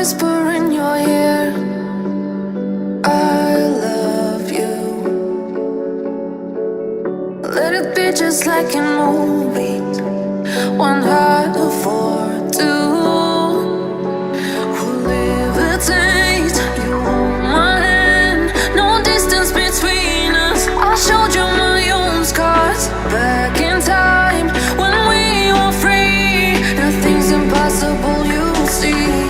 whisper in your ear, I love you. Let it be just like in movies, one heart for two. We'll levitate, you hold my hand, no distance between us. I showed you my own scars back in time when we were free. Nothing's impossible, you'll see.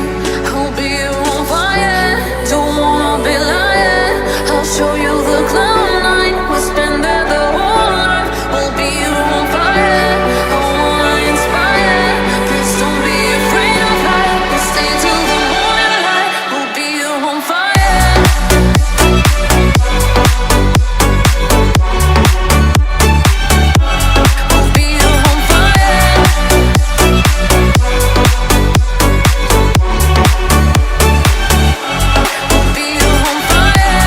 I'll be on fire, don't wanna be lying. I'll show you the cloud nine, we'll spend there the whole life. We'll be on fire, I wanna inspire. Please don't be afraid of light, we'll stay till the morning light. We'll be on fire. We'll be on fire. We'll be on fire.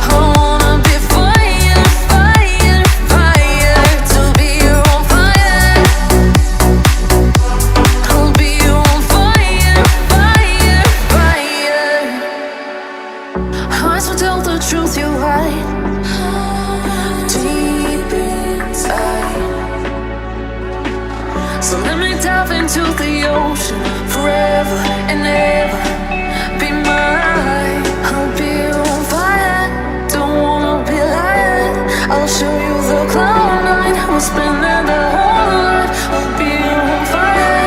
I wanna be fire, fire, fire. To be on fire. I'll be on fire, fire, fire. Eyes will tell the truth you hide deep inside. So let me dive into the ocean forever and ever. Be mine. I'll be on fire. Don't wanna be lying. I'll show you the cloud nine. We'll spend there the whole life. I'll be on fire.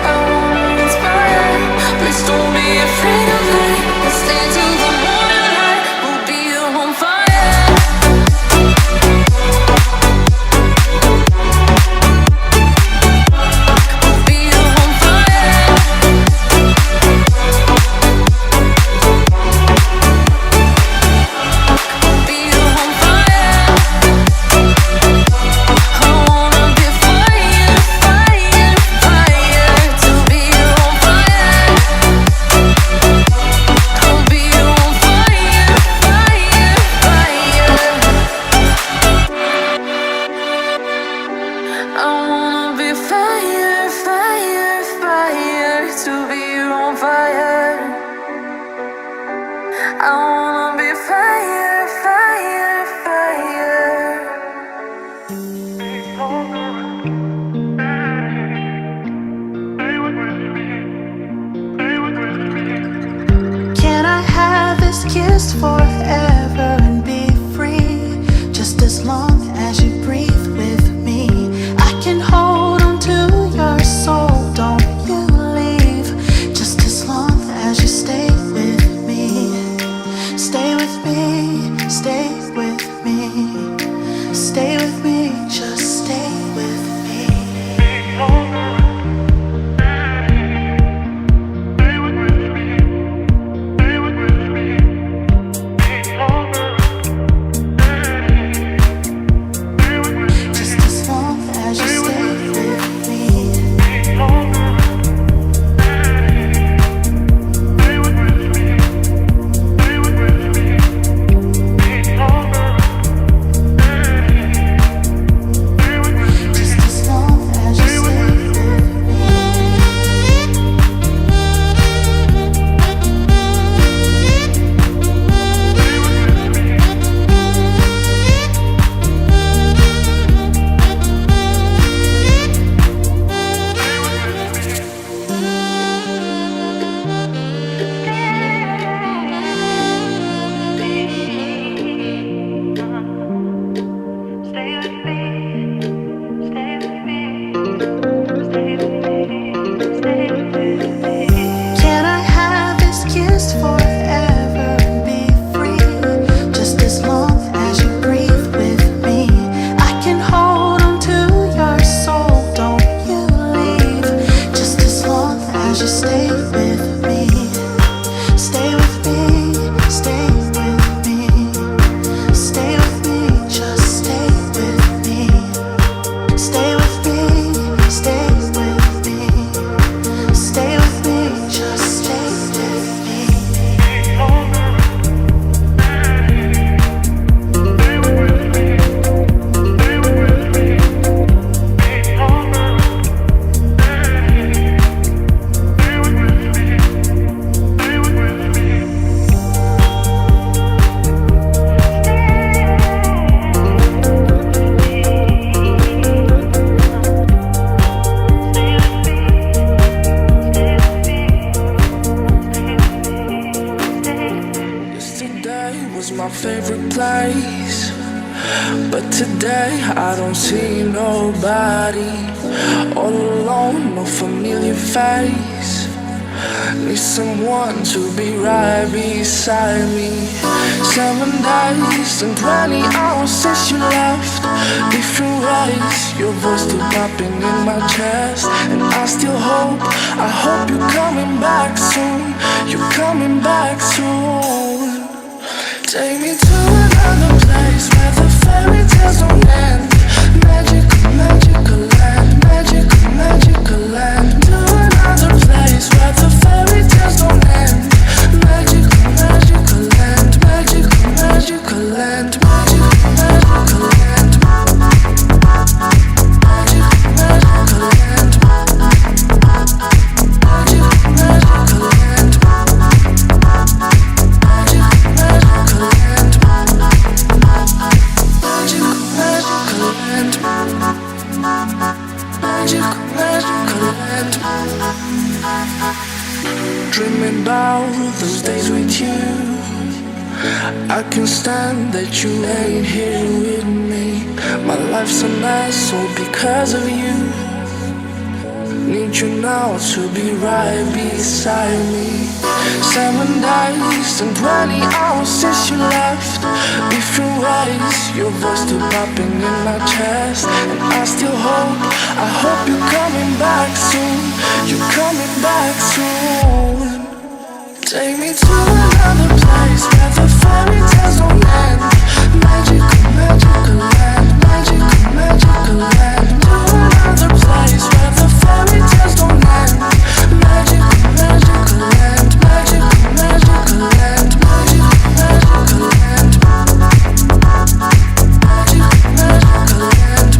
I wanna inspire. Please don't be afraid of light. We'll stay till the morning light. We'll be on fire. We'll be on fire. We'll be on fire. I wanna be fire, fire, fire. To be on fire. I'll be on fire, fire, fire. I wanna be fire, fire, fire. To be on fire. I wanna be fire, fire, fire. Can I have this kiss forever and be free? Just as long as you breathe with me, I can hold on to your soul. Don't you leave. Just as long as you stay with me. Stay with me, stay with me. Stay with me, just stay with me. day, I don't see nobody. All alone, no familiar face. Need someone to be right beside me. 7 days and 20 hours since you left. Different ways, your voice still popping in my chest. And I still hope, I hope you're coming back soon. You're coming back soon. Take me to another place where the fairy tales don't end. Magical, magical land, magical, magical land. To another place where the fairy tales don't end. Magical, magical land, magical, magical land, magical, magical land. Magical, magical land. Magical, magical land. Dreaming about those days with you. I can't stand that you ain't here with me. My life's a mess all because of you. Need you now to be right beside me. 7 days and 20 hours since you left. Different ways, your voice still popping in my chest. And I still hope, I hope you're coming back soon. You're coming back soon. Take me to another place where the fairy tales don't end. Magical, magical land, magical, magical land. To another place where the fairy tales don't end. Magical, magical land, magical, magical land, magical, magical land. Magical, magical land. Magical, magical land.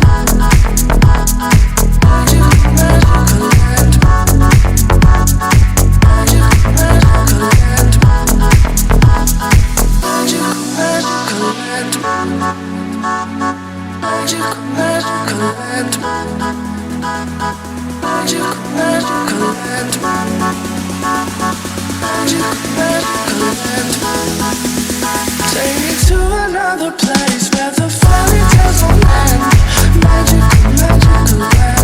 Magical, magical land. Magical, magical land. Magical, magical land. Magical, magical land. Magical, magical land. Take me to another place where the fairy tales don't end. Magical, magical land.